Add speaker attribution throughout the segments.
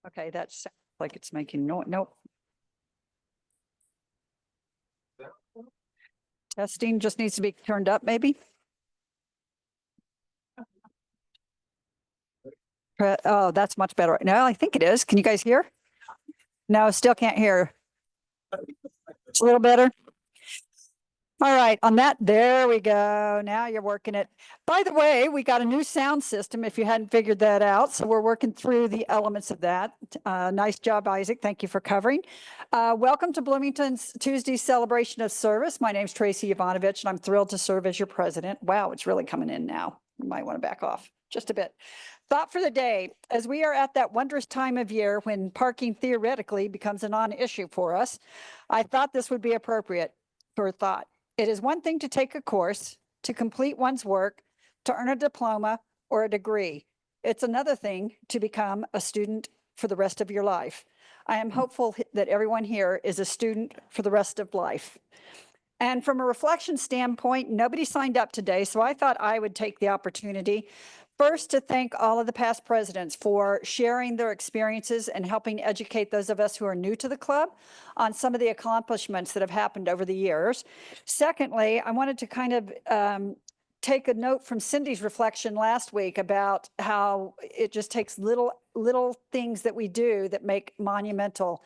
Speaker 1: Okay, that sounds like it's making no, nope. Testing just needs to be turned up, maybe. Oh, that's much better. No, I think it is. Can you guys hear? No, still can't hear. It's a little better. All right, on that, there we go. Now you're working it. By the way, we got a new sound system if you hadn't figured that out. So we're working through the elements of that. Nice job, Isaac. Thank you for covering. Welcome to Bloomington's Tuesday celebration of service. My name's Tracy Ivanovich, and I'm thrilled to serve as your president. Wow, it's really coming in now. You might want to back off just a bit. Thought for the day, as we are at that wondrous time of year when parking theoretically becomes a non-issue for us, I thought this would be appropriate for a thought. It is one thing to take a course, to complete one's work, to earn a diploma or a degree. It's another thing to become a student for the rest of your life. I am hopeful that everyone here is a student for the rest of life. And from a reflection standpoint, nobody signed up today, so I thought I would take the opportunity first to thank all of the past presidents for sharing their experiences and helping educate those of us who are new to the club on some of the accomplishments that have happened over the years. Secondly, I wanted to kind of take a note from Cindy's reflection last week about how it just takes little things that we do that make monumental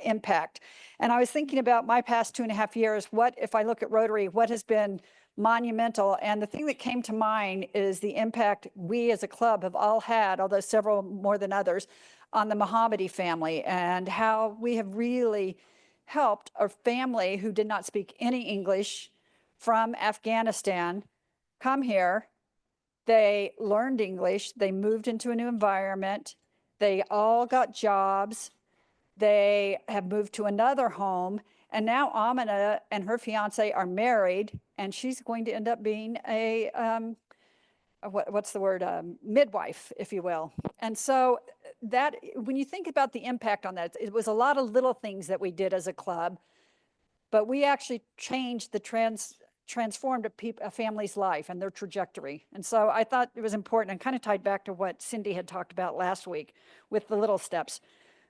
Speaker 1: impact. And I was thinking about my past 2.5 years. What, if I look at Rotary, what has been monumental? And the thing that came to mind is the impact we as a club have all had, although several more than others, on the Mohammadi family, and how we have really helped a family who did not speak any English from Afghanistan come here. They learned English, they moved into a new environment, they all got jobs, they have moved to another home, and now Amina and her fiance are married, and she's going to end up being a, what's the word, midwife, if you will. And so that, when you think about the impact on that, it was a lot of little things that we did as a club, but we actually changed transformed a family's life and their trajectory. And so I thought it was important, and kind of tied back to what Cindy had talked about last week with the little steps.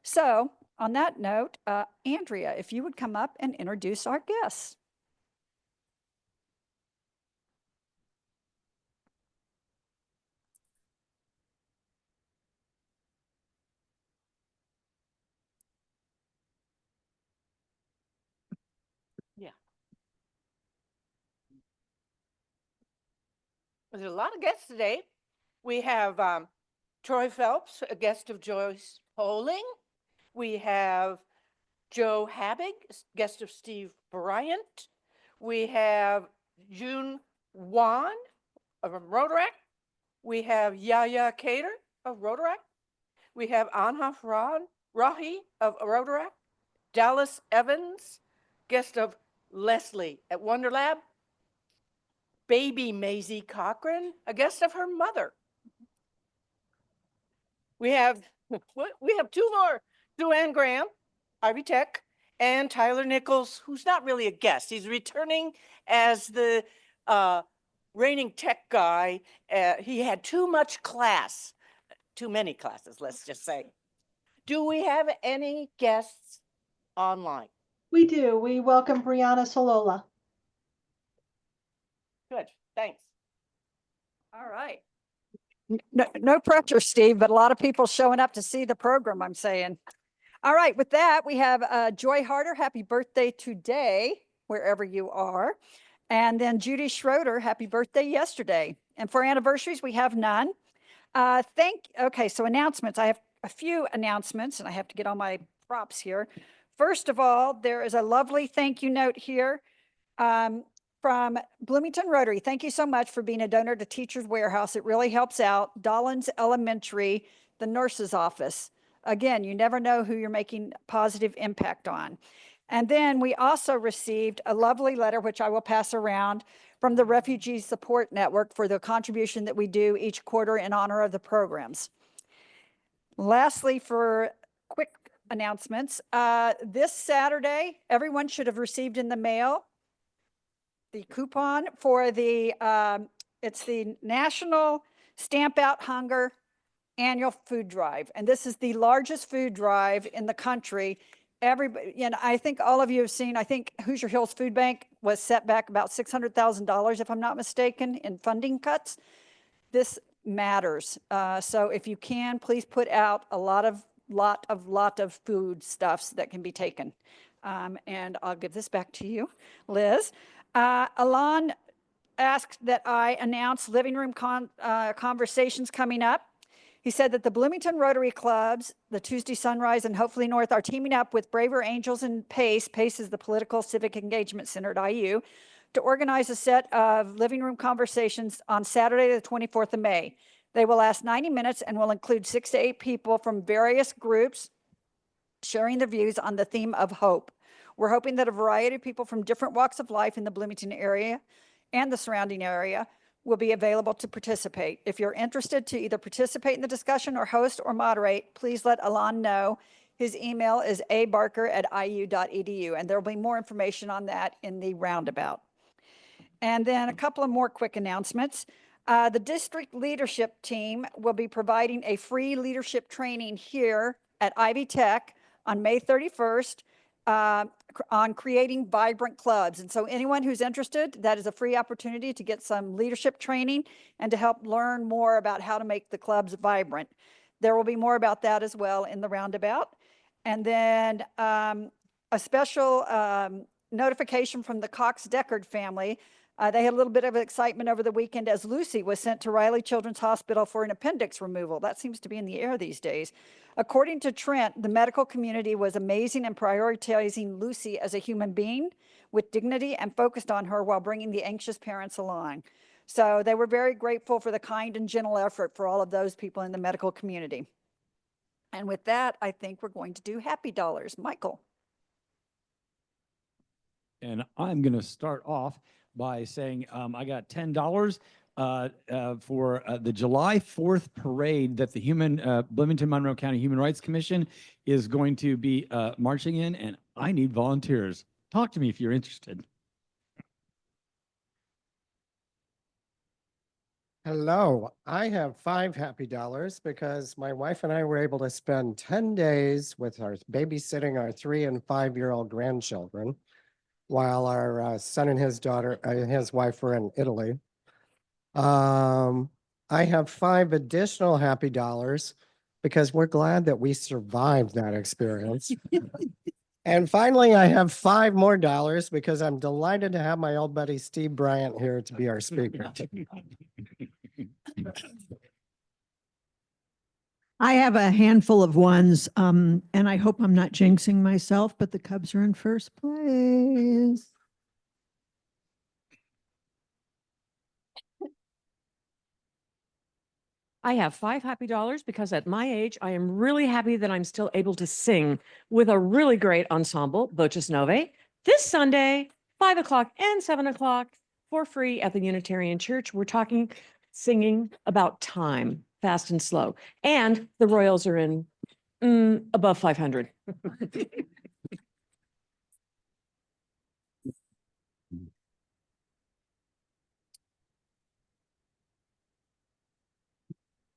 Speaker 1: So on that note, Andrea, if you would come up and introduce our guests.
Speaker 2: Yeah. There's a lot of guests today. We have Troy Phelps, a guest of Joyce Poling. We have Joe Habig, guest of Steve Bryant. We have June Wan of Rotaract. We have Yaya Cater of Rotaract. We have Anha Rahi of Rotaract. Dallas Evans, guest of Leslie at Wonder Lab. Baby Maisie Cochran, a guest of her mother. We have two more, Joanne Graham, Ivy Tech, and Tyler Nichols, who's not really a guest. He's returning as the reigning tech guy. He had too many classes, let's just say. Do we have any guests online?
Speaker 3: We do. We welcome Brianna Solola.
Speaker 2: Good, thanks.
Speaker 1: All right. No pressure, Steve, but a lot of people showing up to see the program, I'm saying. All right, with that, we have Joy Harder, happy birthday today, wherever you are. And then Judy Schroeder, happy birthday yesterday. And for anniversaries, we have none. Okay, so announcements. I have a few announcements, and I have to get all my props here. First of all, there is a lovely thank you note here from from Bloomington Rotary. Thank you so much for being a donor to Teachers Warehouse. It really helps out. Dollins Elementary, the nurse's office. Again, you never know who you're making positive impact on. And then we also received a lovely letter, which I will pass around, from the Refugee Support Network for the contribution that we do each quarter in honor of the programs. Lastly, for quick announcements, this Saturday, everyone should have received in the mail the coupon for the, it's the National Stamp Out Hunger Annual Food Drive. And this is the largest food drive in the country. Everybody, you know, I think all of you have seen, I think Hoosier Hills Food Bank was set back about $600,000, if I'm not mistaken, in funding cuts. This matters. So if you can, please put out a lot of food stuffs that can be taken. And I'll give this back to you, Liz. Alon asked that I announce living room conversations coming up. He said that the Bloomington Rotary Clubs, the Tuesday Sunrise and Hopefully North, are teaming up with Braver Angels and PACE. PACE is the Political Civic Engagement Center at IU, to organize a set of living room conversations on Saturday, the 24th of May. They will last 90 minutes and will include 6 to 8 people from various groups sharing their views on the theme of hope. We're hoping that a variety of people from different walks of life in the Bloomington area and the surrounding area will be available to participate. If you're interested to either participate in the discussion or host or moderate, please let Alon know. His email is abarker@iu.edu, and there'll be more information on that in the roundabout. And then a couple of more quick announcements. The district leadership team will be providing a free leadership training here at Ivy Tech on May 31st on creating vibrant clubs. And so anyone who's interested, that is a free opportunity to get some leadership training and to help learn more about how to make the clubs vibrant. There will be more about that as well in the roundabout. And then a special notification from the Cox-Deckard family. They had a little bit of excitement over the weekend as Lucy was sent to Riley Children's Hospital for an appendix removal. That seems to be in the air these days. According to Trent, the medical community was amazing in prioritizing Lucy as a human being with dignity and focused on her while bringing the anxious parents along. So they were very grateful for the kind and gentle effort for all of those people in the medical community. And with that, I think we're going to do Happy Dollars. Michael.
Speaker 4: And I'm going to start off by saying I got $10 for the July 4th parade that the Bloomington Monroe County Human Rights Commission is going to be marching in, and I need volunteers. Talk to me if you're interested.
Speaker 5: Hello, I have 5 happy dollars because my wife and I were able to spend 10 days with our babysitting our 3- and 5-year-old grandchildren while our son and his daughter, his wife were in Italy. I have 5 additional happy dollars because we're glad that we survived that experience. And finally, I have 5 more dollars because I'm delighted to have my old buddy Steve Bryant here to be our speaker.
Speaker 6: I have a handful of ones, and I hope I'm not jinxing myself, but the Cubs are in first place.
Speaker 7: I have 5 happy dollars because at my age, I am really happy that I'm still able to sing with a really great ensemble, Voces Novae, this Sunday, 5 o'clock and 7 o'clock for free at the Unitarian Church. We're singing about time, fast and slow. And the Royals are in above 500.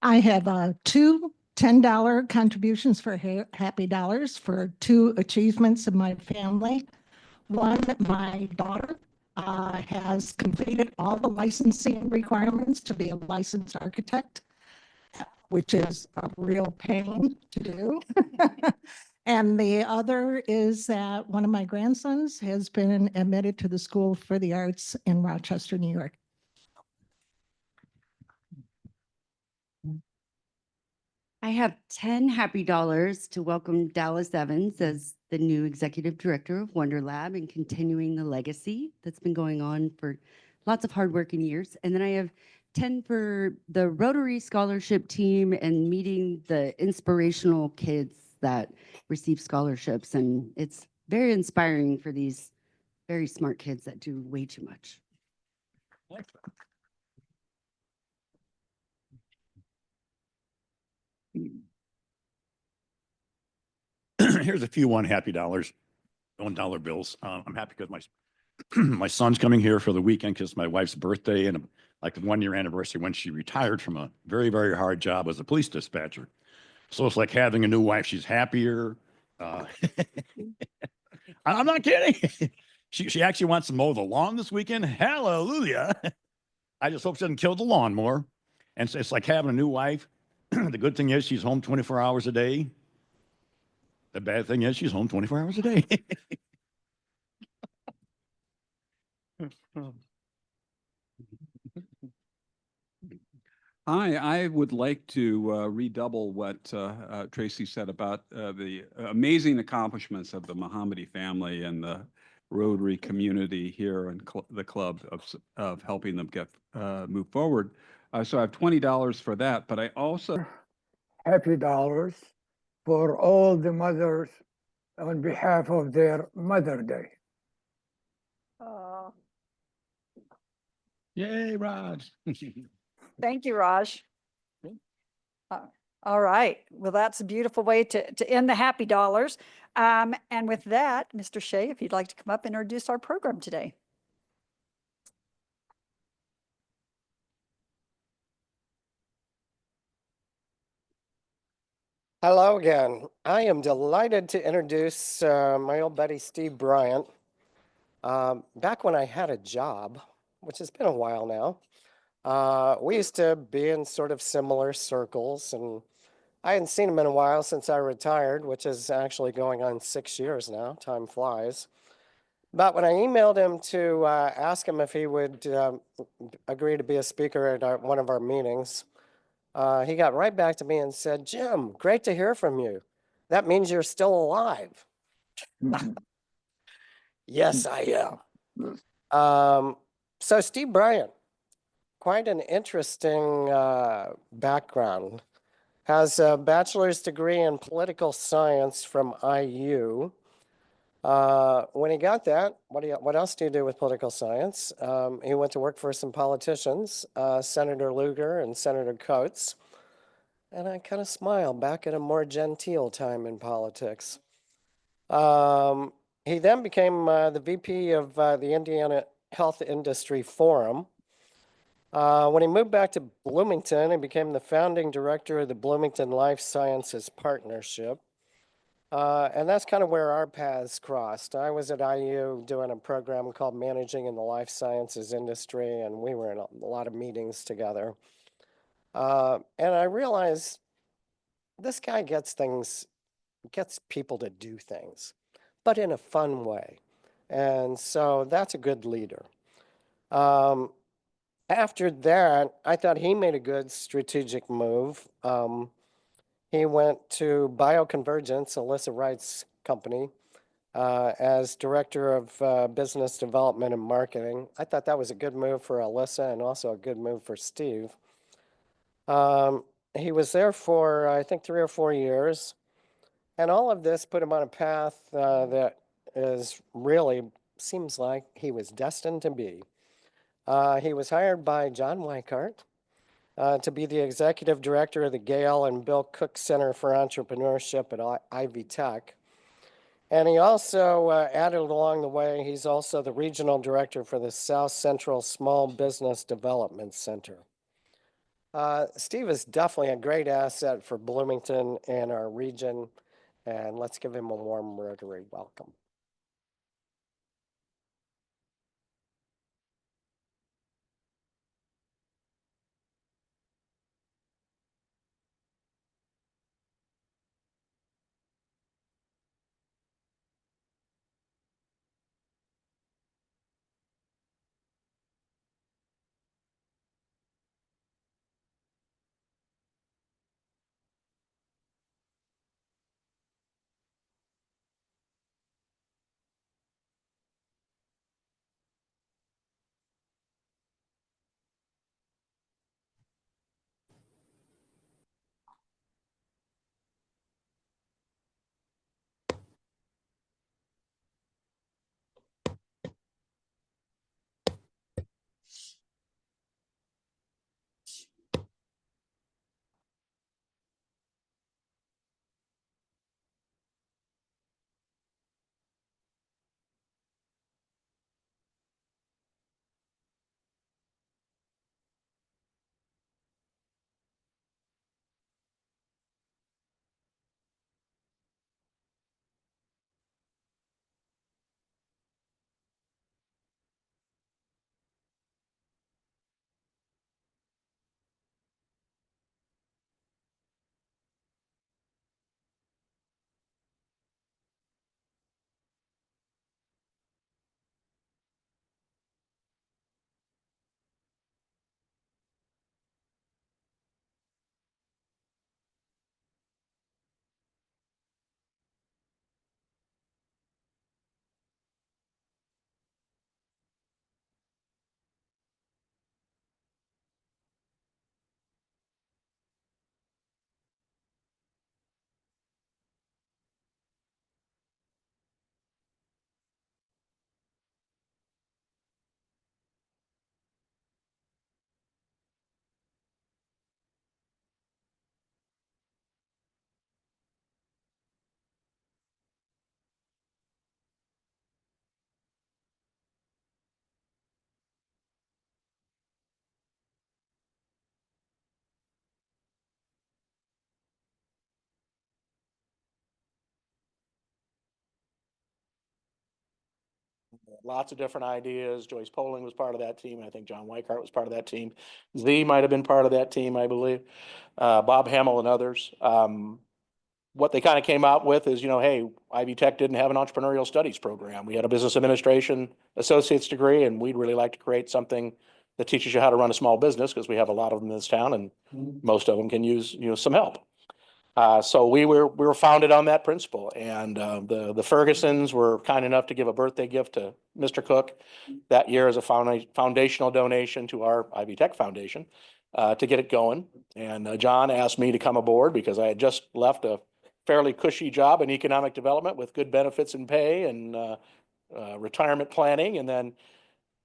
Speaker 6: I have 2 $10 contributions for Happy Dollars for 2 achievements of my family. One, my daughter has completed all the licensing requirements to be a licensed architect, which is a real pain to do. And the other is that one of my grandsons has been admitted to the School for the Arts in Rochester, New York.
Speaker 8: I have 10 happy dollars to welcome Dallas Evans as the new executive director of Wonder Lab and continuing the legacy that's been going on for lots of hardworking years. And then I have 10 for the Rotary Scholarship Team and meeting the inspirational kids that receive scholarships. And it's very inspiring for these very smart kids that do way too much.
Speaker 9: Here's a few happy dollars, $1 bills. I'm happy because my my son's coming here for the weekend because my wife's birthday and like the 1 year anniversary when she retired from a very, very hard job as a police dispatcher. So it's like having a new wife. She's happier. I'm not kidding. She actually wants to mow the lawn this weekend. Hallelujah. I just hope she doesn't kill the lawn more. And so it's like having a new wife. The good thing is she's home 24 hours a day. The bad thing is she's home 24 hours a day.
Speaker 10: I would like to redouble what Tracy said about the amazing accomplishments of the Mohammadi family and the Rotary community here and the club of helping them get move forward. So I have $20 for that, but I also
Speaker 11: happy dollars for all the mothers on behalf of their Mother Day.
Speaker 4: Yay, Raj.
Speaker 1: Thank you, Raj. All right. Well, that's a beautiful way to end the happy dollars. And with that, Mr. Shea, if you'd like to come up and introduce our program today.
Speaker 5: Hello again. I am delighted to introduce my old buddy, Steve Bryant. Back when I had a job, which has been a while now, we used to be in sort of similar circles, and I hadn't seen him in a while since I retired, which is actually going on 6 years now. Time flies. But when I emailed him to ask him if he would agree to be a speaker at one of our meetings, he got right back to me and said, "Jim, great to hear from you. That means you're still alive." Yes, I am. So Steve Bryant, quite an interesting background. Has a bachelor's degree in political science from IU. When he got that, what else do you do with political science? He went to work for some politicians, Senator Lugar and Senator Coates. And I kind of smile back at a more genteel time in politics. He then became the VP of the Indiana Health Industry Forum. When he moved back to Bloomington, he became the founding director of the Bloomington Life Sciences Partnership. And that's kind of where our paths crossed. I was at IU doing a program called Managing in the Life Sciences Industry, and we were in a lot of meetings together. And I realized this guy gets people to do things, but in a fun way. And so that's a good leader. After that, I thought he made a good strategic move. He went to Bioconvergence, Alyssa Wright's company, as director of business development and marketing. I thought that was a good move for Alyssa and also a good move for Steve. He was there for, I think, 3 or 4 years. And all of this put him on a path that is really seems like he was destined to be. He was hired by John Weikart to be the executive director of the Gail and Bill Cook Center for Entrepreneurship at Ivy Tech. And he also added along the way, he's also the regional director for the South Central Small Business Development Center. Steve is definitely a great asset for Bloomington and our region, and let's give him a warm Rotary welcome.
Speaker 12: Lots of different ideas. Joyce Poling was part of that team. I think John Weikart was part of that team. Z might have been part of that team, I believe. Bob Hamill and others. What they kind of came out with is, hey, Ivy Tech didn't have an entrepreneurial studies program. We had a business administration associate's degree, and we'd really like to create something that teaches you how to run a small business, because we have a lot of them in this town, and most of them can use, some help. So we were founded on that principle, and the Fergusons were kind enough to give a birthday gift to Mr. Cook that year as a foundational donation to our Ivy Tech Foundation to get it going. And John asked me to come aboard because I had just left a fairly cushy job in economic development with good benefits and pay and retirement planning, and then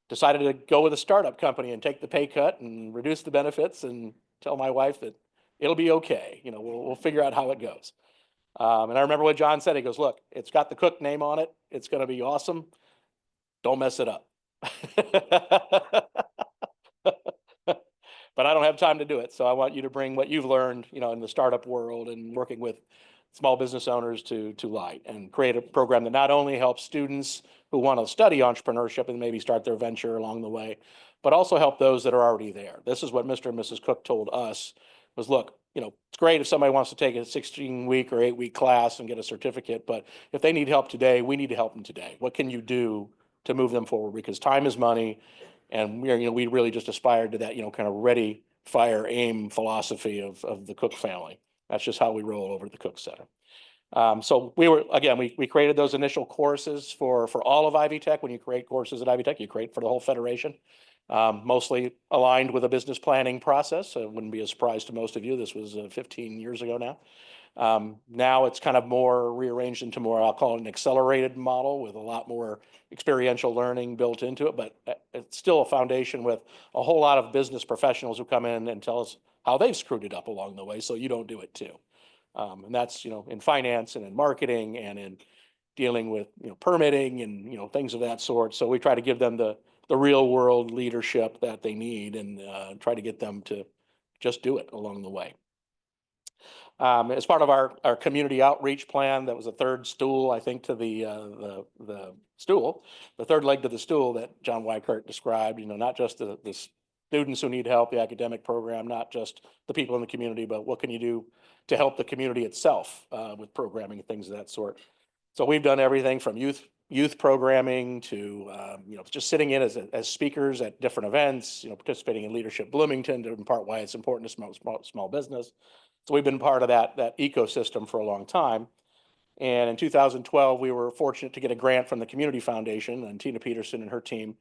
Speaker 12: decided to go with a startup company and take the pay cut and reduce the benefits and tell my wife that it'll be okay. We'll figure out how it goes. And I remember what John said. He goes, look, it's got the Cook name on it. It's going to be awesome. Don't mess it up. But I don't have time to do it. So I want you to bring what you've learned, in the startup world and working with small business owners to light, and create a program that not only helps students who want to study entrepreneurship and maybe start their venture along the way, but also help those that are already there. This is what Mr. and Mrs. Cook told us was, look, it's great if somebody wants to take a 16-week or 8-week class and get a certificate, but if they need help today, we need to help them today. What can you do to move them forward? Because time is money. And we really just aspired to that, kind of ready, fire, aim philosophy of the Cook family. That's just how we roll over at the Cook Center. So we created those initial courses for all of Ivy Tech. When you create courses at Ivy Tech, you create for the whole federation, mostly aligned with a business planning process. So it wouldn't be a surprise to most of you. This was 15 years ago now. Now it's kind of more rearranged into more, I'll call it an accelerated model with a lot more experiential learning built into it, but it's still a foundation with a whole lot of business professionals who come in and tell us how they've screwed it up along the way, so you don't do it too. And that's, in finance and in marketing and in dealing with, permitting and, things of that sort. So we try to give them the real world leadership that they need, and try to get them to just do it along the way. As part of our community outreach plan, that was a third stool, I think, to the stool, the third leg to the stool that John Weikart described. Not just the students who need help, the academic program, not just the people in the community, but what can you do to help the community itself with programming and things of that sort. So we've done everything from youth programming to just sitting in as speakers at different events, participating in Leadership Bloomington to impart why it's important to small business. So we've been part of that ecosystem for a long time. And in 2012, we were fortunate to get a grant from the Community Foundation and Tina Peterson and her team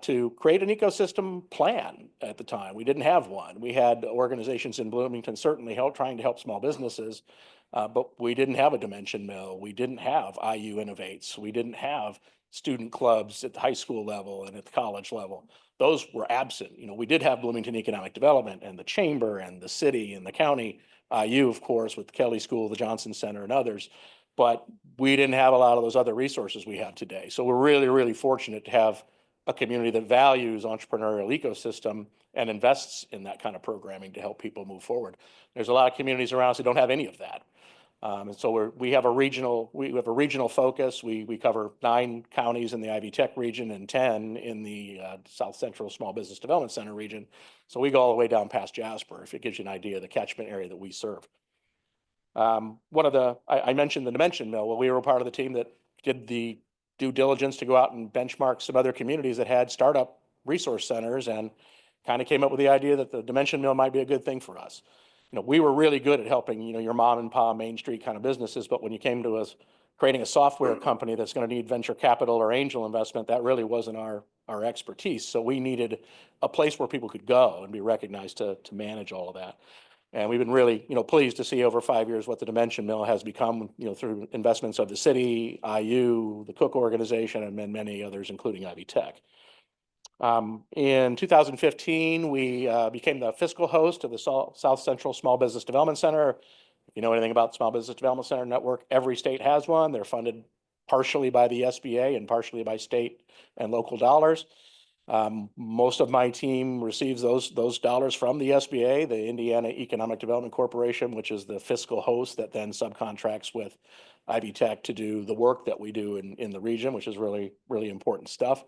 Speaker 12: to create an ecosystem plan at the time. We didn't have one. We had organizations in Bloomington certainly trying to help small businesses, but we didn't have a Dimension Mill. We didn't have IU Innovates. We didn't have student clubs at the high school level and at the college level. Those were absent. We did have Bloomington Economic Development and the Chamber and the city and the county, IU, of course, with the Kelly School, the Johnson Center, and others. But we didn't have a lot of those other resources we have today. So we're really, really fortunate to have a community that values entrepreneurial ecosystem and invests in that kind of programming to help people move forward. There's a lot of communities around us that don't have any of that. And so we have a regional focus. We cover 9 counties in the Ivy Tech region and 10 in the South Central Small Business Development Center region. So we go all the way down past Jasper, if it gives you an idea of the catchment area that we serve. I mentioned the Dimension Mill. Well, we were part of the team that did the due diligence to go out and benchmark some other communities that had startup resource centers, and kind of came up with the idea that the Dimension Mill might be a good thing for us. We were really good at helping, your mom and pop Main Street kind of businesses, but when you came to us creating a software company that's going to need venture capital or angel investment, that really wasn't our expertise. So we needed a place where people could go and be recognized to manage all of that. And we've been really, pleased to see over 5 years what the Dimension Mill has become, through investments of the city, IU, the Cook organization, and many others, including Ivy Tech. In 2015, we became the fiscal host of the South Central Small Business Development Center. If you know anything about Small Business Development Center network, every state has one. They're funded partially by the SBA and partially by state and local dollars. Most of my team receives those dollars from the SBA, the Indiana Economic Development Corporation, which is the fiscal host that then subcontracts with Ivy Tech to do the work that we do in the region, which is really, really important stuff.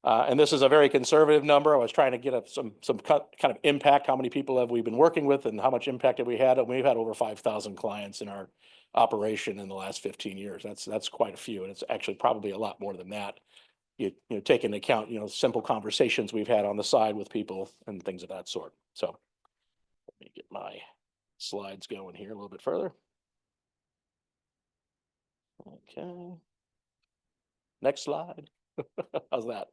Speaker 12: And this is a very conservative number. I was trying to get some kind of impact. How many people have we been working with and how much impact have we had? And we've had over 5,000 clients in our operation in the last 15 years. That's quite a few. And it's actually probably a lot more than that. You know, take into account, simple conversations we've had on the side with people and things of that sort. So let me get my slides going here a little bit further. Okay. Next slide. How's that?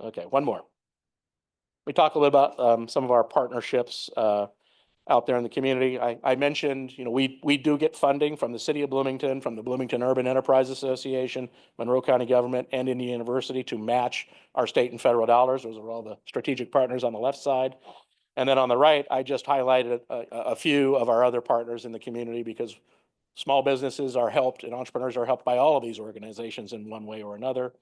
Speaker 12: Okay, one more. We talk a little about some of our partnerships out there in the community. I mentioned, we do get funding from the city of Bloomington, from the Bloomington Urban Enterprise Association, Monroe County Government, and Indiana University to match our state and federal dollars. Those are all the strategic partners on the left side. And then on the right, I just highlighted a few of our other partners in the community because small businesses are helped and entrepreneurs are helped by all of these organizations in one way or another.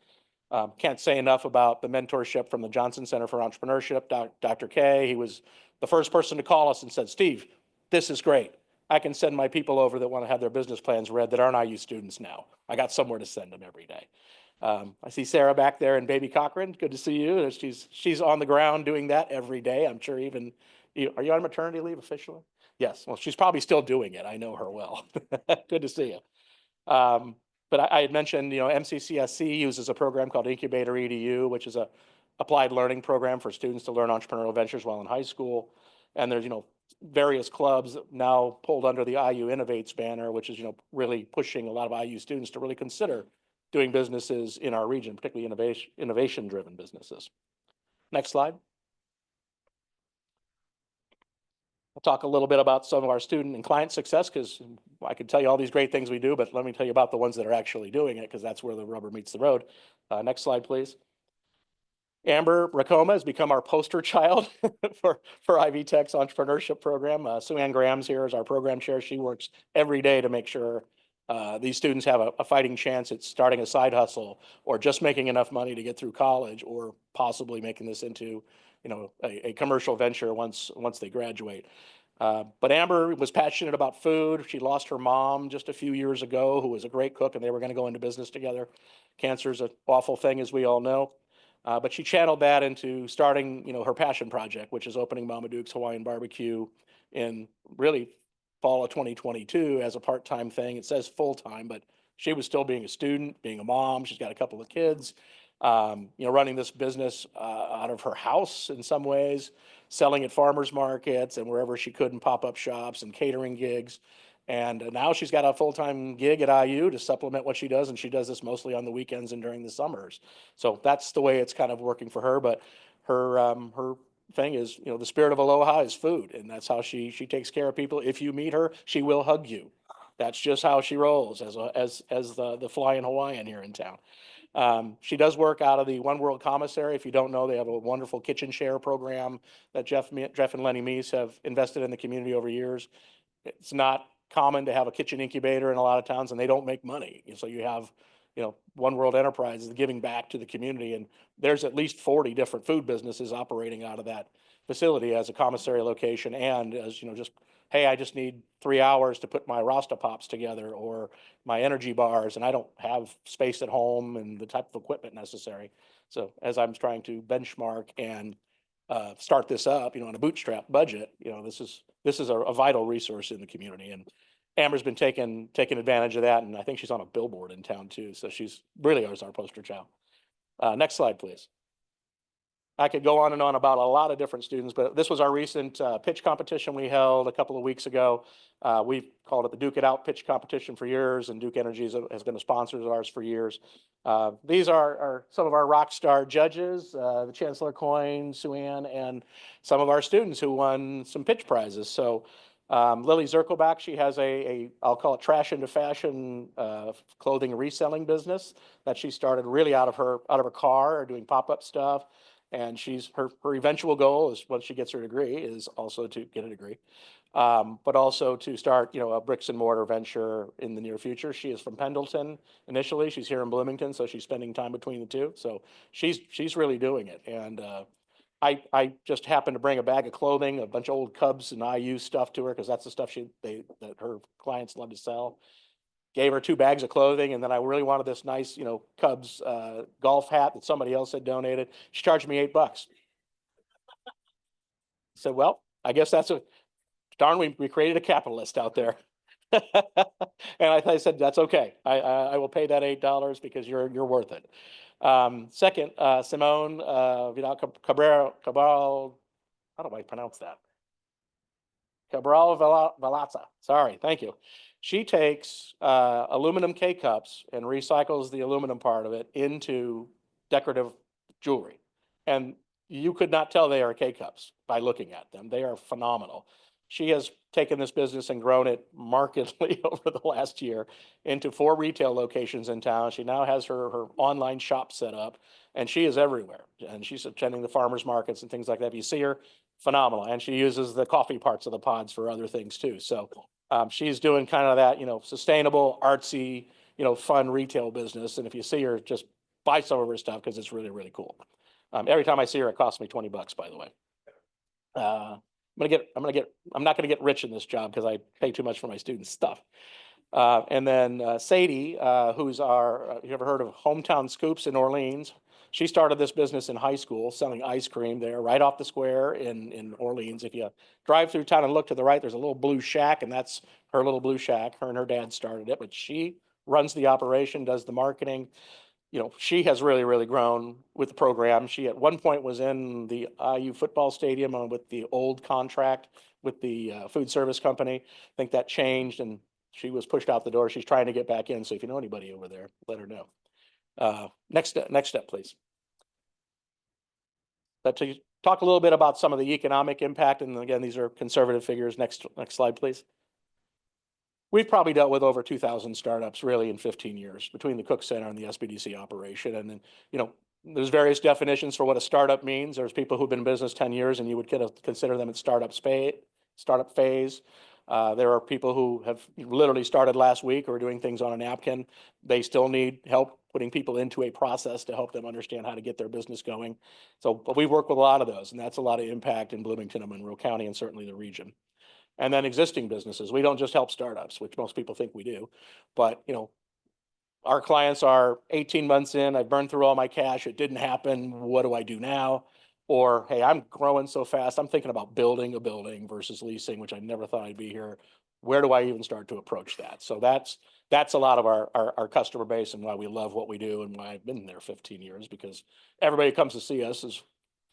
Speaker 12: Can't say enough about the mentorship from the Johnson Center for Entrepreneurship, Dr. K. He was the first person to call us and said, Steve, this is great. I can send my people over that want to have their business plans read that aren't IU students now. I got somewhere to send them every day. I see Sarah back there and baby Cochran. Good to see you. She's on the ground doing that every day. I'm sure even, are you on maternity leave officially? Yes. Well, she's probably still doing it. I know her well. Good to see you. But I had mentioned, MCCSC uses a program called Incubator EDU, which is a applied learning program for students to learn entrepreneurial ventures while in high school. And there's, various clubs now pulled under the IU Innovates banner, which is, really pushing a lot of IU students to really consider doing businesses in our region, particularly innovation-driven businesses. Next slide. I'll talk a little bit about some of our student and client success because I could tell you all these great things we do, but let me tell you about the ones that are actually doing it because that's where the rubber meets the road. Next slide, please. Amber Racoma has become our poster child for Ivy Tech's entrepreneurship program. Sue Ann Graham's here as our program chair. She works every day to make sure these students have a fighting chance at starting a side hustle or just making enough money to get through college or possibly making this into a commercial venture once they graduate. But Amber was passionate about food. She lost her mom just a few years ago, who was a great cook, and they were going to go into business together. Cancer is an awful thing, as we all know. But she channeled that into starting, her passion project, which is opening Mama Duke's Hawaiian Barbecue in really fall of 2022 as a part-time thing. It says full-time, but she was still being a student, being a mom. She's got a couple of kids, running this business out of her house in some ways, selling at farmers markets and wherever she could in pop-up shops and catering gigs. And now she's got a full-time gig at IU to supplement what she does. And she does this mostly on the weekends and during the summers. So that's the way it's kind of working for her. But her thing is, the spirit of Aloha is food. And that's how she takes care of people. If you meet her, she will hug you. That's just how she rolls as the flying Hawaiian here in town. She does work out of the One World Commissary. If you don't know, they have a wonderful kitchen share program that Jeff and Lenny Meese have invested in the community over years. It's not common to have a kitchen incubator in a lot of towns and they don't make money. So you have, One World Enterprises giving back to the community, and there's at least 40 different food businesses operating out of that facility as a commissary location. And as, just, hey, I just need 3 hours to put my Rasta Pops together or my energy bars, and I don't have space at home and the type of equipment necessary. So as I'm trying to benchmark and start this up, on a bootstrap budget, this is a vital resource in the community. And Amber's been taking advantage of that. And I think she's on a billboard in town too. So she's really our poster child. Next slide, please. I could go on and on about a lot of different students, but this was our recent pitch competition we held a couple of weeks ago. We've called it the Duke It Out pitch competition for years, and Duke Energy has been a sponsor of ours for years. These are some of our rock star judges, the Chancellor Coyne, Sue Ann, and some of our students who won some pitch prizes. So Lily Zirkelbach, she has I'll call it trash into fashion clothing reselling business that she started really out of her car, doing pop-up stuff. And her eventual goal is, once she gets her degree, is also to get a degree, but also to start, a bricks and mortar venture in the near future. She is from Pendleton initially. She's here in Bloomington, so she's spending time between the two. So she's really doing it. And I just happened to bring a bag of clothing, a bunch of old Cubs and IU stuff to her because that's the stuff that her clients love to sell. gave her 2 bags of clothing, and then I really wanted this nice, Cubs golf hat that somebody else had donated. She charged me $8. Said, well, I guess that's darn, we created a capitalist out there. And I said, that's okay. I will pay that $8 because you're worth it. Second, Simone Vidal Cabral, how do I pronounce that? Cabral Velazza. Sorry, thank you. She takes aluminum K-cups and recycles the aluminum part of it into decorative jewelry. And you could not tell they are K-cups by looking at them. They are phenomenal. She has taken this business and grown it markedly over the last year into 4 retail locations in town. She now has her online shop set up, and she is everywhere. And she's attending the farmers markets and things like that. If you see her, phenomenal. And she uses the coffee parts of the pods for other things too. So she's doing kind of that, sustainable, artsy, fun retail business. And if you see her, just buy some of her stuff because it's really, really cool. Every time I see her, it costs me $20, by the way. I'm not gonna get rich in this job because I pay too much for my students' stuff. And then Sadie, who's you ever heard of Hometown Scoops in Orleans? She started this business in high school, selling ice cream there, right off the square in Orleans. If you drive through town and look to the right, there's a little blue shack, and that's her little blue shack. Her and her dad started it, but she runs the operation, does the marketing. She has really, really grown with the program. She at one point was in the IU football stadium with the old contract with the food service company. I think that changed and she was pushed out the door. She's trying to get back in. So if you know anybody over there, let her know. Next step, please. To talk a little bit about some of the economic impact. And again, these are conservative figures. Next slide, please. We've probably dealt with over 2,000 startups really in 15 years between the Cook Center and the SBDC operation. And then, there's various definitions for what a startup means. There's people who've been in business 10 years and you would consider them at startup phase. There are people who have literally started last week or are doing things on a napkin. They still need help putting people into a process to help them understand how to get their business going. But we work with a lot of those, and that's a lot of impact in Bloomington and Monroe County and certainly the region. And then existing businesses. We don't just help startups, which most people think we do, but our clients are 18 months in, I've burned through all my cash, it didn't happen, what do I do now? Or, hey, I'm growing so fast, I'm thinking about building a building versus leasing, which I never thought I'd be here. Where do I even start to approach that? So that's a lot of our customer base and why we love what we do and why I've been there 15 years, because everybody who comes to see us is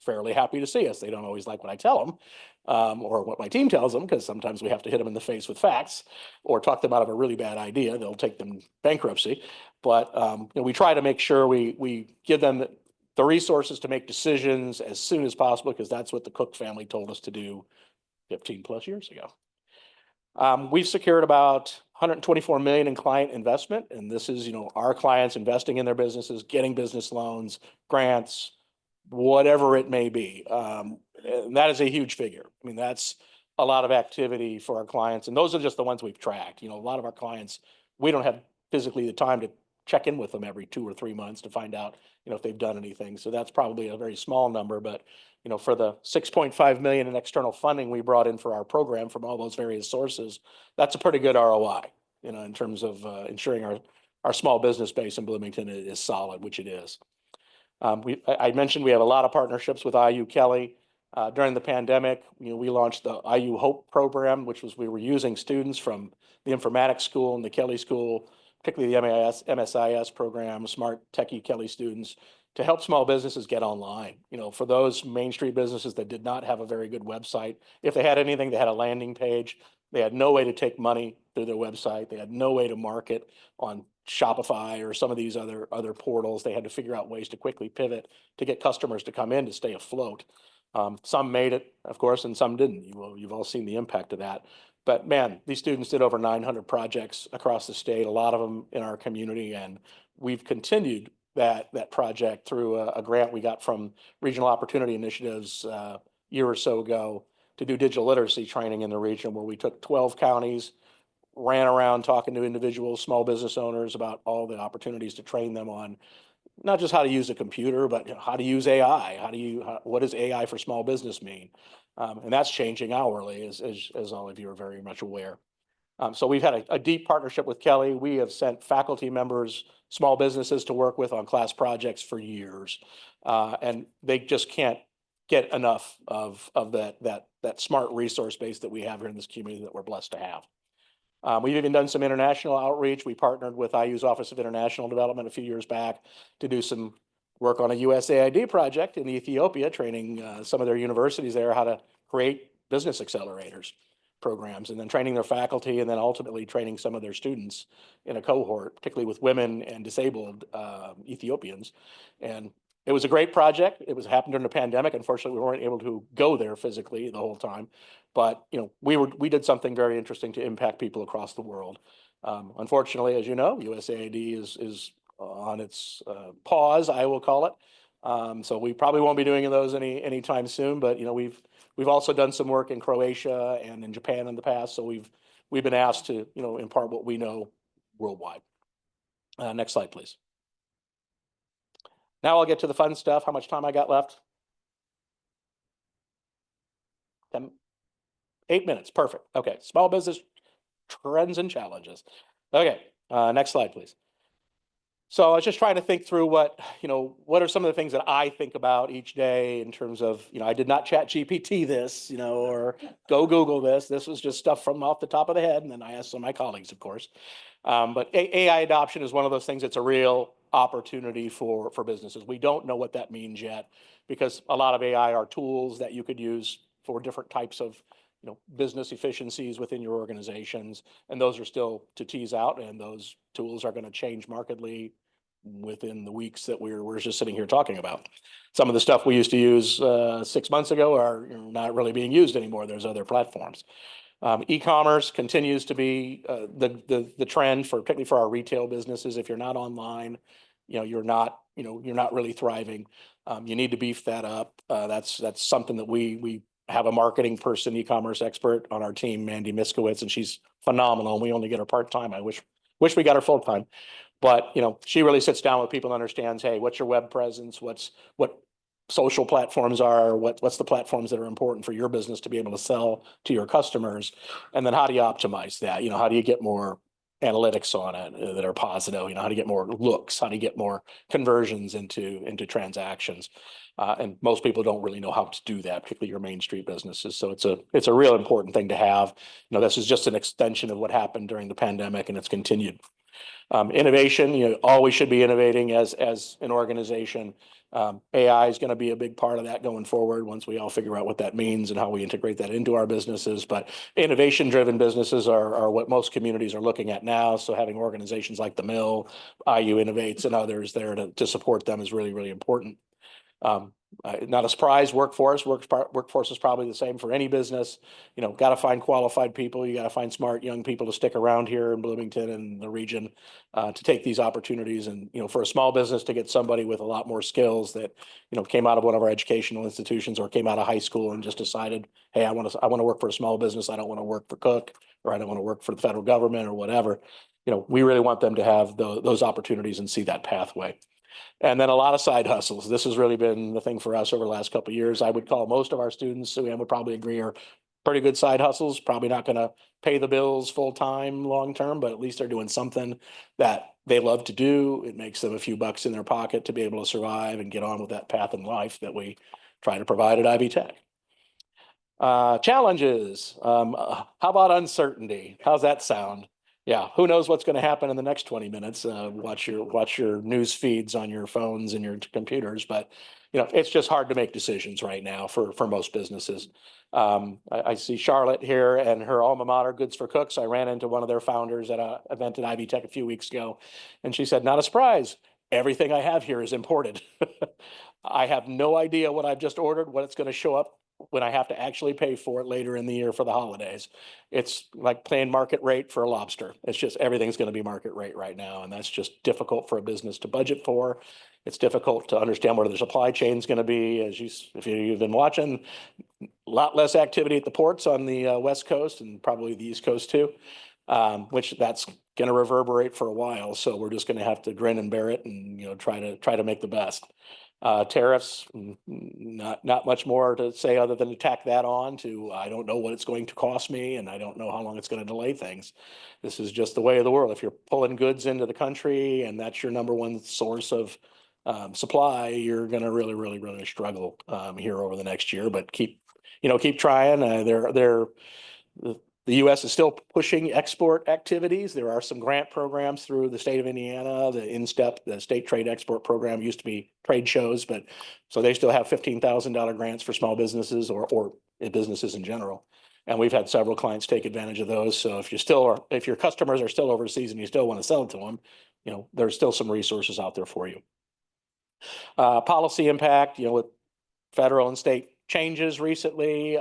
Speaker 12: fairly happy to see us. They don't always like what I tell them or what my team tells them, because sometimes we have to hit them in the face with facts or talk them out of a really bad idea. They'll take them bankruptcy. But we try to make sure we give them the resources to make decisions as soon as possible, because that's what the Cook family told us to do 15 plus years ago. We've secured about $124 million in client investment. And this is, our clients investing in their businesses, getting business loans, grants, whatever it may be. And that is a huge figure. I mean, that's a lot of activity for our clients. And those are just the ones we've tracked. A lot of our clients, we don't have physically the time to check in with them every 2 or 3 months to find out, if they've done anything. So that's probably a very small number, but for the $6.5 million in external funding we brought in for our program from all those various sources, that's a pretty good ROI, in terms of ensuring our small business base in Bloomington is solid, which it is. I mentioned we have a lot of partnerships with IU Kelly. During the pandemic, we launched the IU Hope program, which was we were using students from the informatics school and the Kelly school, particularly the MSIS program, Smart Techie Kelly students, to help small businesses get online. For those Main Street businesses that did not have a very good website, if they had anything, they had a landing page. They had no way to take money through their website. They had no way to market on Shopify or some of these other portals. They had to figure out ways to quickly pivot to get customers to come in to stay afloat. Some made it, of course, and some didn't. You've all seen the impact of that. But man, these students did over 900 projects across the state, a lot of them in our community, and we've continued that project through a grant we got from Regional Opportunity Initiatives a year or so ago to do digital literacy training in the region, where we took 12 counties, ran around talking to individuals, small business owners about all the opportunities to train them on not just how to use a computer, but how to use AI. What does AI for small business mean? And that's changing hourly, as all of you are very much aware. So we've had a deep partnership with Kelly. We have sent faculty members, small businesses to work with on class projects for years. And they just can't get enough of that smart resource base that we have here in this community that we're blessed to have. We've even done some international outreach. We partnered with IU's Office of International Development a few years back to do some work on a USAID project in Ethiopia, training some of their universities there how to create business accelerators programs, and then training their faculty, and then ultimately training some of their students in a cohort, particularly with women and disabled Ethiopians. And it was a great project. It was happened during the pandemic. Unfortunately, we weren't able to go there physically the whole time, but we did something very interesting to impact people across the world. Unfortunately, as you know, USAID is on its pause, I will call it. So we probably won't be doing those anytime soon. But we've also done some work in Croatia and in Japan in the past. So we've been asked to impart what we know worldwide. Next slide, please. Now I'll get to the fun stuff. How much time I got left? 8 minutes. Perfect. Okay. Small business trends and challenges. Okay. Next slide, please. So I was just trying to think through what are some of the things that I think about each day in terms of, I did not chat GPT this, or go Google this. This was just stuff from off the top of the head. And then I asked some of my colleagues, of course. But AI adoption is one of those things that's a real opportunity for businesses. We don't know what that means yet, because a lot of AI are tools that you could use for different types of business efficiencies within your organizations. And those are still to tease out, and those tools are going to change markedly within the weeks that we're just sitting here talking about. Some of the stuff we used to use 6 months ago are not really being used anymore. There's other platforms. E-commerce continues to be the trend, particularly for our retail businesses. If you're not online, you're not really thriving. You need to beef that up. That's something that we have a marketing person, e-commerce expert on our team, Mandy Miskowitz, and she's phenomenal. We only get her part-time. I wish we got her full-time. But she really sits down with people and understands, hey, what's your web presence? What social platforms are? What's the platforms that are important for your business to be able to sell to your customers? And then how do you optimize that? How do you get more analytics on it that are positive? How do you get more looks? How do you get more conversions into transactions? And most people don't really know how to do that, particularly your Main Street businesses. So it's a real important thing to have. This is just an extension of what happened during the pandemic, and it's continued. Innovation, always should be innovating as an organization. AI is going to be a big part of that going forward once we all figure out what that means and how we integrate that into our businesses. But innovation-driven businesses are what most communities are looking at now. So having organizations like the Mill, IU Innovates, and others there to support them is really, really important. Not a surprise, workforce is probably the same for any business. Got to find qualified people. You got to find smart young people to stick around here in Bloomington and the region to take these opportunities. And for a small business to get somebody with a lot more skills that came out of one of our educational institutions or came out of high school and just decided, hey, I want to work for a small business. I don't want to work for Cook, or I don't want to work for the federal government or whatever. We really want them to have those opportunities and see that pathway. And then a lot of side hustles. This has really been the thing for us over the last couple of years. I would call most of our students, and would probably agree, are pretty good side hustles. Probably not going to pay the bills full time, long term, but at least they're doing something that they love to do. It makes them a few bucks in their pocket to be able to survive and get on with that path in life that we try to provide at Ivy Tech. Challenges. How about uncertainty? How's that sound? Yeah, who knows what's going to happen in the next 20 minutes? Watch your news feeds on your phones and your computers, but it's just hard to make decisions right now for most businesses. I see Charlotte here and her alma mater, Goods for Cooks. I ran into one of their founders at an event at Ivy Tech a few weeks ago, and she said, "Not a surprise. Everything I have here is imported. I have no idea what I've just ordered, what it's going to show up when I have to actually pay for it later in the year for the holidays. It's like paying market rate for a lobster. It's just everything's going to be market rate right now. And that's just difficult for a business to budget for. It's difficult to understand where the supply chain is going to be. If you've been watching, a lot less activity at the ports on the West Coast and probably the East Coast too, which that's going to reverberate for a while. So we're just going to have to grin and bear it and try to make the best. Tariffs, not much more to say other than to tack that on to, I don't know what it's going to cost me and I don't know how long it's going to delay things. This is just the way of the world. If you're pulling goods into the country and that's your number one source of supply, you're going to really struggle here over the next year, but keep trying. The U.S. is still pushing export activities. There are some grant programs through the state of Indiana, the InStep, the state trade export program used to be trade shows, but so they still have $15,000 grants for small businesses or businesses in general. And we've had several clients take advantage of those. So if your customers are still overseas and you still want to sell to them, there's still some resources out there for you. Policy impact, with federal and state changes recently,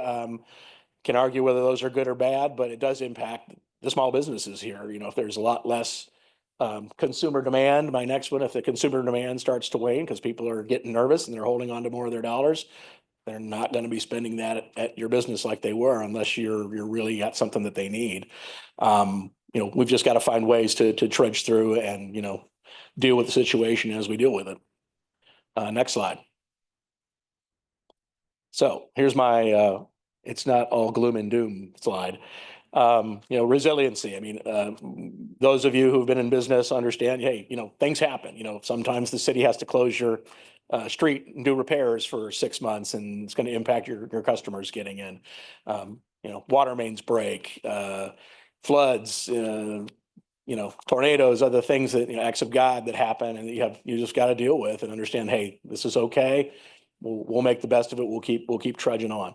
Speaker 12: can argue whether those are good or bad, but it does impact the small businesses here. If there's a lot less consumer demand, my next one, if the consumer demand starts to wane because people are getting nervous and they're holding on to more of their dollars, they're not going to be spending that at your business like they were unless you're really got something that they need. We've just got to find ways to trudge through and, deal with the situation as we deal with it. Next slide. So here's my, it's not all gloom and doom slide. Resiliency. I mean, those of you who've been in business understand, hey, things happen. Sometimes the city has to close your street and do repairs for 6 months, and it's going to impact your customers getting in. Water mains break, floods, tornadoes, other things that, acts of God that happen, and you just got to deal with and understand, hey, this is okay. We'll make the best of it. We'll keep trudging on.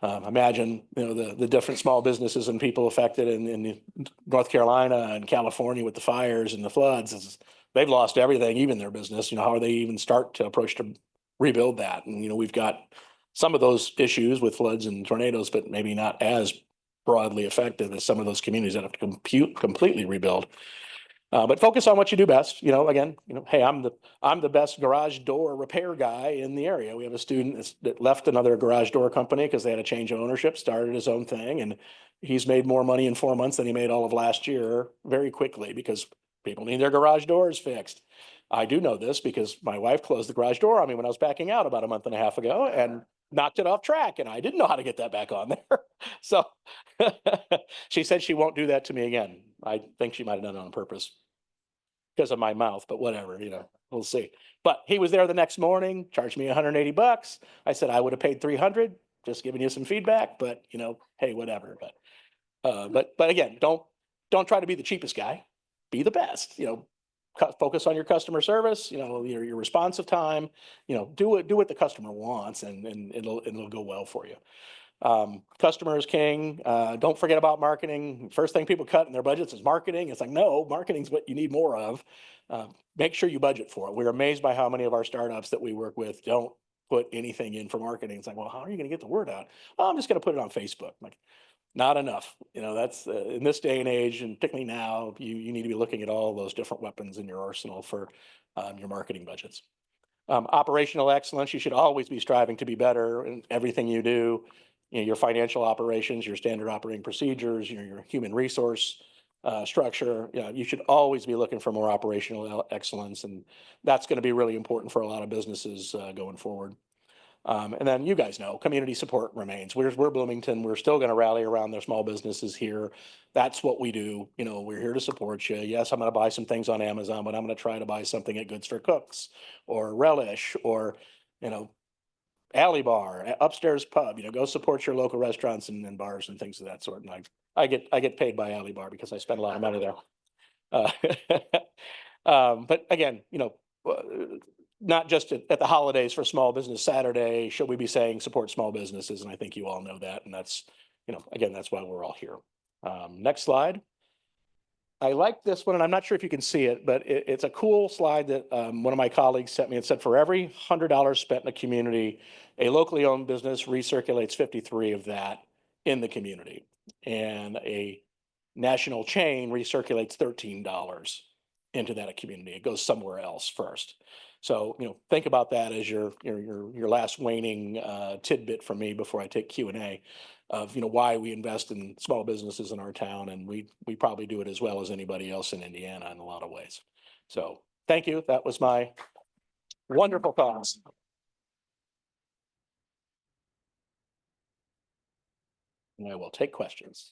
Speaker 12: Imagine, the different small businesses and people affected in North Carolina and California with the fires and the floods. They've lost everything, even their business. How are they even start to approach to rebuild that? And, we've got some of those issues with floods and tornadoes, but maybe not as broadly affected as some of those communities that have to completely rebuild. But focus on what you do best. Again, hey, I'm the best garage door repair guy in the area. We have a student that left another garage door company because they had a change of ownership, started his own thing, and he's made more money in 4 months than he made all of last year very quickly because people need their garage doors fixed. I do know this because my wife closed the garage door on me when I was backing out about a month and a half ago and knocked it off track, and I didn't know how to get that back on there. So she said she won't do that to me again. I think she might have done it on purpose because of my mouth, but whatever, we'll see. But he was there the next morning, charged me $180. I said I would have paid $300, just giving you some feedback, but hey, whatever. But again, don't try to be the cheapest guy. Be the best. Focus on your customer service. Your responsive time. Do what the customer wants, and it'll go well for you. Customer is king. Don't forget about marketing. First thing people cut in their budgets is marketing. It's like, no, marketing's what you need more of. Make sure you budget for it. We're amazed by how many of our startups that we work with don't put anything in for marketing. It's like, well, how are you going to get the word out? Oh, I'm just going to put it on Facebook. Like, not enough. That's in this day and age, and particularly now, you need to be looking at all those different weapons in your arsenal for your marketing budgets. Operational excellence. You should always be striving to be better in everything you do. Your financial operations, your standard operating procedures, your human resource structure. You should always be looking for more operational excellence, and that's going to be really important for a lot of businesses going forward. And then you guys know, community support remains. We're Bloomington. We're still going to rally around their small businesses here. That's what we do. We're here to support you. Yes, I'm going to buy some things on Amazon, but I'm going to try to buy something at Goods for Cooks or Relish or, Alley Bar, Upstairs Pub. Go support your local restaurants and bars and things of that sort. And I get paid by Alley Bar because I spend a lot of money there. But again, not just at the holidays for Small Business Saturday, should we be saying support small businesses? And I think you all know that. And that's, again, that's why we're all here. Next slide. I like this one, and I'm not sure if you can see it, but it's a cool slide that one of my colleagues sent me. It said, for every $100 spent in a community, a locally owned business recirculates 53 of that in the community. And a national chain recirculates $13 into that community. It goes somewhere else first. So, think about that as your last waning tidbit from me before I take Q&A of, why we invest in small businesses in our town. And we probably do it as well as anybody else in Indiana in a lot of ways. So thank you. That was my wonderful thoughts. And I will take questions.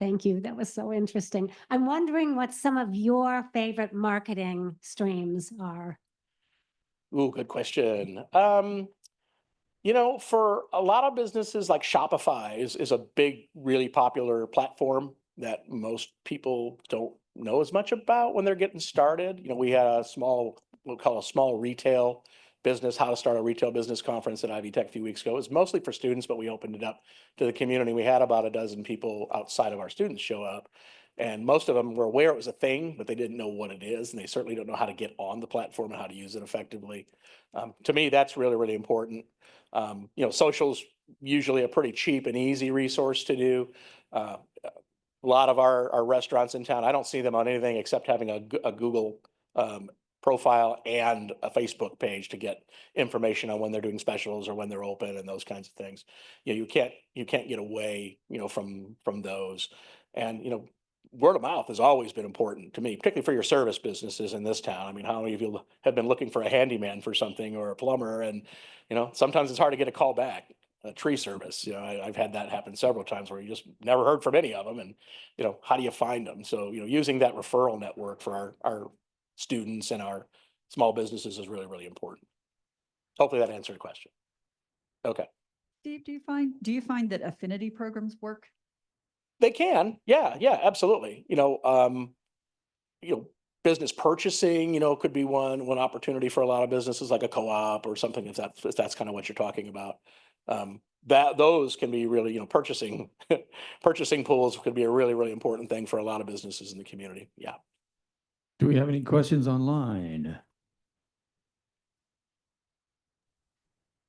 Speaker 13: Thank you. That was so interesting. I'm wondering what some of your favorite marketing streams are.
Speaker 12: Ooh, good question. You know, for a lot of businesses, like Shopify is a big, really popular platform that most people don't know as much about when they're getting started. You know, we had a small, we'll call a small retail business, how to start a retail business conference at Ivy Tech a few weeks ago. It was mostly for students, but we opened it up to the community. We had about a dozen people outside of our students show up. And most of them were aware it was a thing, but they didn't know what it is. And they certainly don't know how to get on the platform and how to use it effectively. To me, that's really, really important. You know, social's usually a pretty cheap and easy resource to do. A lot of our restaurants in town, I don't see them on anything except having a Google profile and a Facebook page to get information on when they're doing specials or when they're open and those kinds of things. You know, you can't get away, you know, from those. And, you know, word of mouth has always been important to me, particularly for your service businesses in this town. I mean, how many of you have been looking for a handyman for something or a plumber? And, you know, sometimes it's hard to get a call back. A tree service, you know, I've had that happen several times where you just never heard from any of them. And, you know, how do you find them? So, you know, using that referral network for our students and our small businesses is really, really important. Hopefully that answered the question. Okay.
Speaker 1: Steve, do you find that affinity programs work?
Speaker 12: They can. Yeah, absolutely. You know, business purchasing, you know, could be one opportunity for a lot of businesses, like a co-op or something, if that's kind of what you're talking about. That those can be really, you know, purchasing purchasing pools could be a really, really important thing for a lot of businesses in the community. Yeah.
Speaker 4: Do we have any questions online?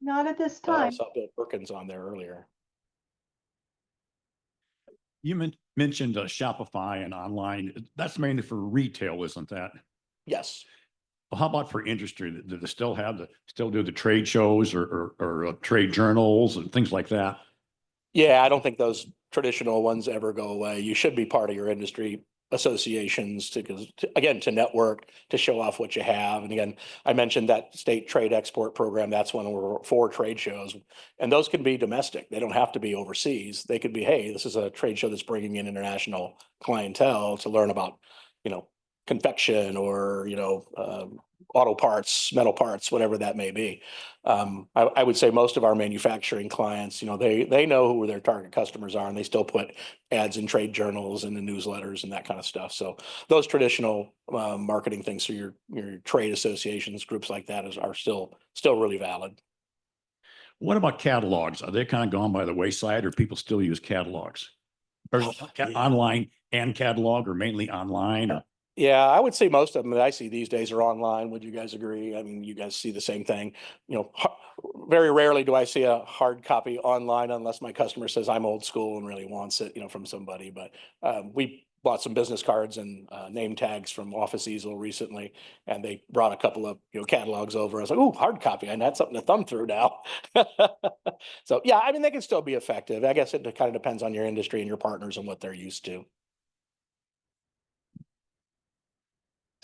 Speaker 3: Not at this
Speaker 12: I
Speaker 3: time.
Speaker 12: saw Bill Perkins on there earlier.
Speaker 9: You mentioned Shopify and online. That's mainly for retail, isn't that?
Speaker 12: Yes.
Speaker 9: Well, how about for industry? Do they still do the trade shows or trade journals and things like that?
Speaker 12: Yeah, I don't think those traditional ones ever go away. You should be part of your industry associations to network, to show off what you have. And again, I mentioned that state trade export program. That's when we're for trade shows, and those can be domestic. They don't have to be overseas. They could be, hey, this is a trade show that's bringing in international clientele to learn about, you know, confection or, you know, auto parts, metal parts, whatever that may be. I would say most of our manufacturing clients, you know, they know who their target customers are, and they still put ads in trade journals and the newsletters and that kind of stuff. So those traditional marketing things through your trade associations, groups like that are still really valid.
Speaker 9: What about catalogs? Are they kind of gone by the wayside, or people still use catalogs? Or online and catalog, or mainly online? Or?
Speaker 12: Yeah, I would say most of them that I see these days are online. Would you guys agree? I mean, you guys see the same thing. You know, very rarely do I see a hard copy online unless my customer says I'm old school and really wants it, you know, from somebody. But we bought some business cards and name tags from Office Easel recently, and they brought a couple of, you know, catalogs over. I was like, oh, hard copy. I had something to thumb through now. So yeah, I mean, they can still be effective. I guess it kind of depends on your industry and your partners and what they're used to.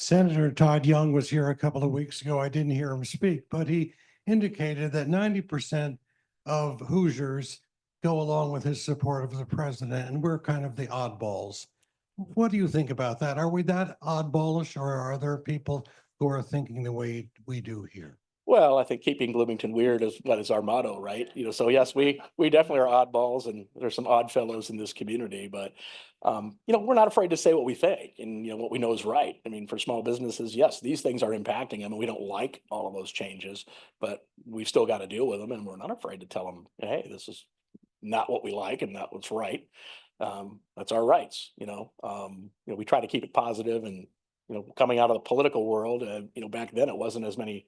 Speaker 14: Senator Todd Young was here a couple of weeks ago. I didn't hear him speak, but he indicated that 90% of Hoosiers go along with his support of the president, and we're kind of the oddballs. What do you think about that? Are we that oddballish, or are there people who are thinking the way we do here?
Speaker 12: Well, I think keeping Bloomington weird is what is our motto, right? You know, so yes, we definitely are oddballs, and there's some odd fellows in this community, but you know, we're not afraid to say what we think and, you know, what we know is right. I mean, for small businesses, yes, these things are impacting them, and we don't like all of those changes, but we've still got to deal with them, and we're not afraid to tell them, hey, this is not what we like and not what's right. That's our rights, you know. You know, we try to keep it positive, and, you know, coming out of the political world, you know, back then it wasn't as many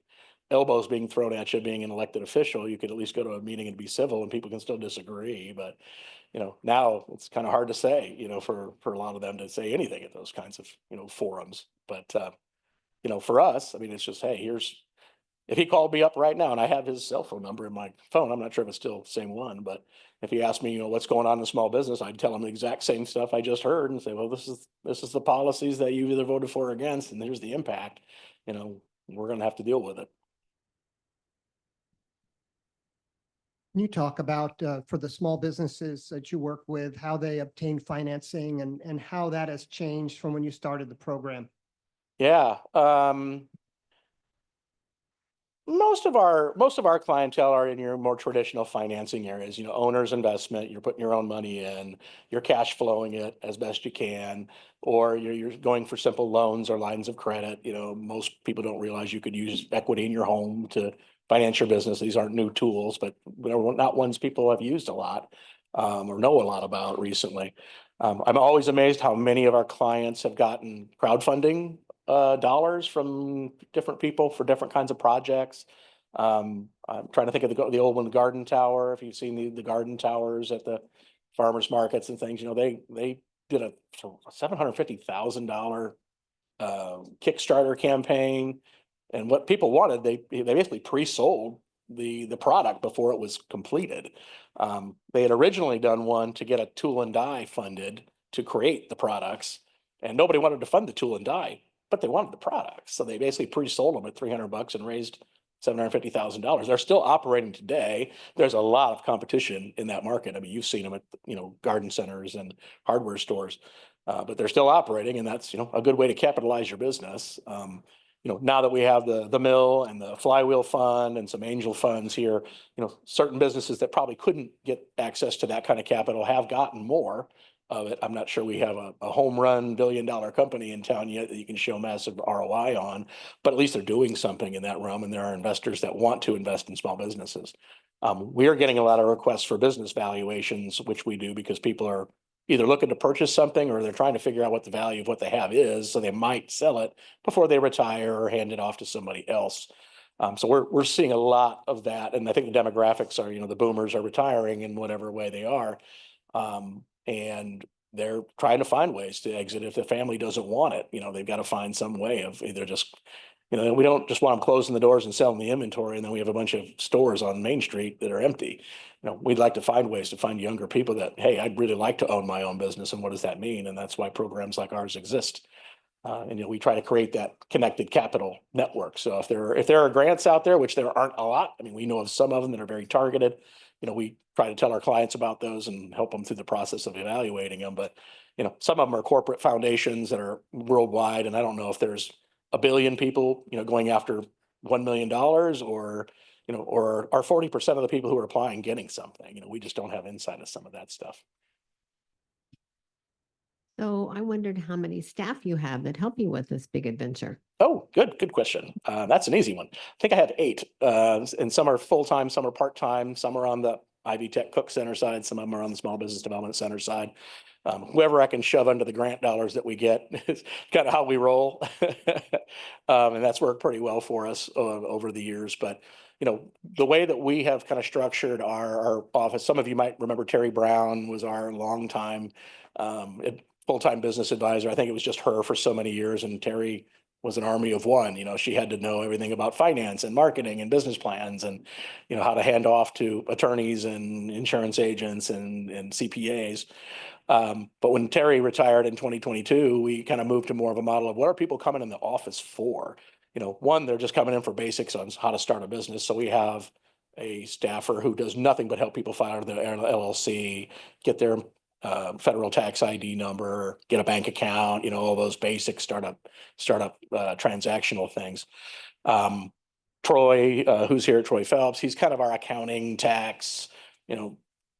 Speaker 12: elbows being thrown at you being an elected official. You could at least go to a meeting and be civil, and people can still disagree. But, you know, now it's kind of hard to say, you know, for a lot of them to say anything at those kinds of, you know, forums. But, you know, for us, I mean, it's just, hey, if he called me up right now, and I have his cell phone number in my phone, I'm not sure if it's still the same one, but if he asked me, you know, what's going on in the small business, I'd tell him the exact same stuff I just heard and say, well, this is the policies that you either voted for or against, and here's the impact. You know, we're going to have to deal with it.
Speaker 5: Can you talk about, for the small businesses that you work with, how they obtain financing and how that has changed from when you started the program?
Speaker 12: Yeah. Most of our clientele are in your more traditional financing areas, owner's investment, you're putting your own money in, you're cash flowing it as best you can, or you're going for simple loans or lines of credit. Most people don't realize you could use equity in your home to finance your business. These aren't new tools, but they're not ones people have used a lot, or know a lot about recently. I'm always amazed how many of our clients have gotten crowdfunding dollars from different people for different kinds of projects. I'm trying to think of the old one, the garden tower. If you've seen the garden towers at the farmers markets and things, they did a $750,000 Kickstarter campaign. And what people wanted, they basically pre-sold the product before it was completed. They had originally done one to get a tool and die funded to create the products, and nobody wanted to fund the tool and die, but they wanted the products. So they basically pre-sold them at $300 and raised $750,000. They're still operating today. There's a lot of competition in that market. I mean, you've seen them at, garden centers and hardware stores, but they're still operating, and that's, a good way to capitalize your business. Now that we have the mill and the flywheel fund and some angel funds here, certain businesses that probably couldn't get access to that kind of capital have gotten more of it. I'm not sure we have a home run billion-dollar company in town yet that you can show massive ROI on, but at least they're doing something in that realm, and there are investors that want to invest in small businesses. We are getting a lot of requests for business valuations, which we do because people are either looking to purchase something or they're trying to figure out what the value of what they have is, so they might sell it before they retire or hand it off to somebody else. So we're seeing a lot of that, and I think the demographics are, the boomers are retiring in whatever way they are, and they're trying to find ways to exit if the family doesn't want it. They've got to find some way of either just, we don't just want them closing the doors and selling the inventory, and then we have a bunch of stores on Main Street that are empty. We'd like to find ways to find younger people that, hey, I'd really like to own my own business, and what does that mean? And that's why programs like ours exist. And we try to create that connected capital network. So if there are grants out there, which there aren't a lot, I mean, we know of some of them that are very targeted. We try to tell our clients about those and help them through the process of evaluating them. But some of them are corporate foundations that are worldwide, and I don't know if there's a billion people going after $1 million, or are 40% of the people who are applying getting something. We just don't have insight of some of that stuff.
Speaker 15: So I wondered how many staff you have that help you with this big adventure.
Speaker 12: Oh, good question. That's an easy one. I think I have 8, and some are full-time, some are part-time, some are on the Ivy Tech Cook Center side, some of them are on the Small Business Development Center side. Whoever I can shove under the grant dollars that we get is kind of how we roll. And that's worked pretty well for us over the years. But, the way that we have kind of structured our office, some of you might remember Terry Brown was our longtime full-time business advisor. I think it was just her for so many years, and Terry was an army of one. She had to know everything about finance and marketing and business plans, and how to hand off to attorneys and insurance agents and CPAs. But when Terry retired in 2022, we kind of moved to more of a model of what are people coming in the office for? One, they're just coming in for basics on how to start a business. So we have a staffer who does nothing but help people file their LLC, get their federal tax ID number, get a bank account, all those basic startup transactional things. Troy, who's here at Troy Phelps, he's kind of our accounting, tax,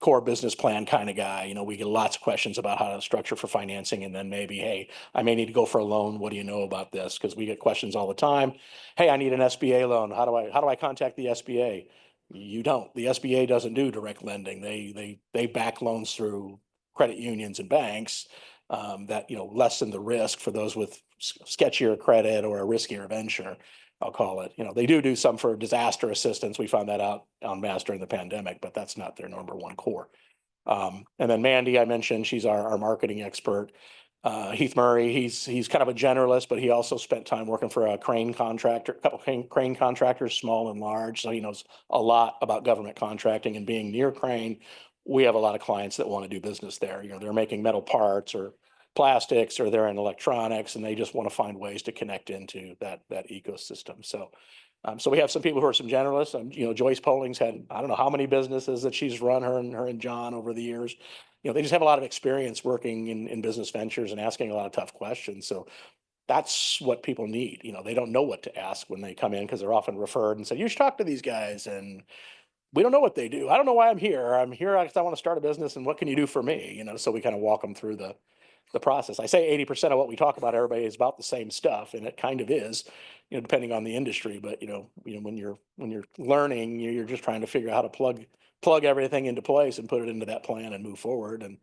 Speaker 12: core business plan kind of guy. We get lots of questions about how to structure for financing, and then maybe, hey, I may need to go for a loan. What do you know about this? Because we get questions all the time. Hey, I need an SBA loan. How do I contact the SBA? You don't. The SBA doesn't do direct lending. They back loans through credit unions and banks that lessen the risk for those with sketchier credit or a riskier venture, I'll call it. They do some for disaster assistance. We found that out en masse during the pandemic, but that's not their number one core. And then Mandy, I mentioned, she's our marketing expert. Heath Murray, he's kind of a generalist, but he also spent time working for a crane contractor, a couple crane contractors, small and large. So he knows a lot about government contracting, and being near Crane, we have a lot of clients that want to do business there. They're making metal parts or plastics, or they're in electronics, and they just want to find ways to connect into that ecosystem. So So we have some people who are some generalists. Joyce Polling's had, I don't know how many businesses that she's run, her and John over the years. They just have a lot of experience working in business ventures and asking a lot of tough questions. So that's what people need. They don't know what to ask when they come in because they're often referred and said, you should talk to these guys. And we don't know what they do. I don't know why I'm here. I'm here because I want to start a business, and what can you do for me? So we kind of walk them through the process. I say 80% of what we talk about, everybody, is about the same stuff, and it kind of is, depending on the industry. But when you're learning, you're just trying to figure out how to plug everything into place and put it into that plan and move forward. And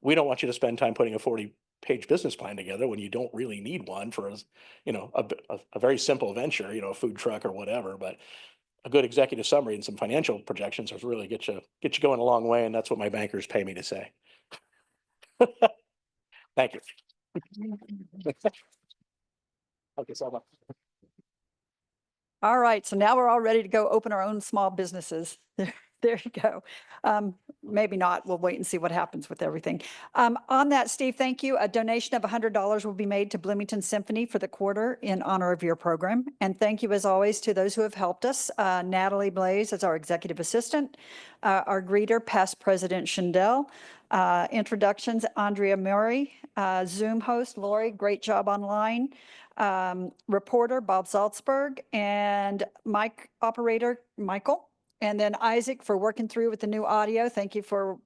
Speaker 12: we don't want you to spend time putting a 40-page business plan together when you don't really need one for a very simple venture, a food truck or whatever. But a good executive summary and some financial projections will really get you going a long way. And that's what my bankers pay me to say. Thank you. Okay, so much.
Speaker 1: All right, so now we're all ready to go open our own small businesses. There you go. Maybe not. We'll wait and see what happens with everything. On that, Steve, thank you. A donation of $100 will be made to Bloomington Symphony for the quarter in honor of your program. And thank you, as always, to those who have helped us. Natalie Blaze as our executive assistant, our greeter, past President Schindel, introductions, Andrea Murray, Zoom host, Lori, great job online. Reporter, Bob Salzberg, and mic operator, Michael. And then Isaac for working through with the new audio. Thank you for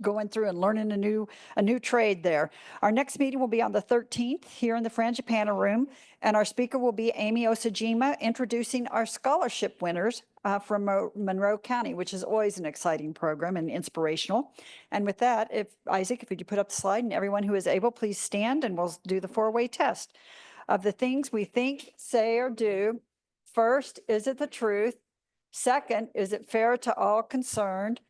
Speaker 1: going through and learning a new trade there. Our next meeting will be on the 13th here in the Frangipana room. And our speaker will be Amy Osajima introducing our scholarship winners from Monroe County, which is always an exciting program and inspirational. And with that, Isaac, if you put up the slide, and everyone who is able, please stand and we'll do the 4-way test. Of the things we think, say, or do, first, is it the truth? Second, is it fair to all concerned?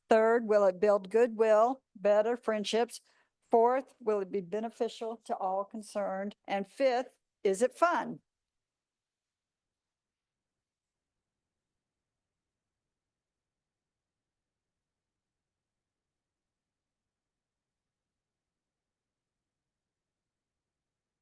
Speaker 1: Third, will it build goodwill, better friendships? Fourth, will it be beneficial to all concerned? And fifth, is it fun?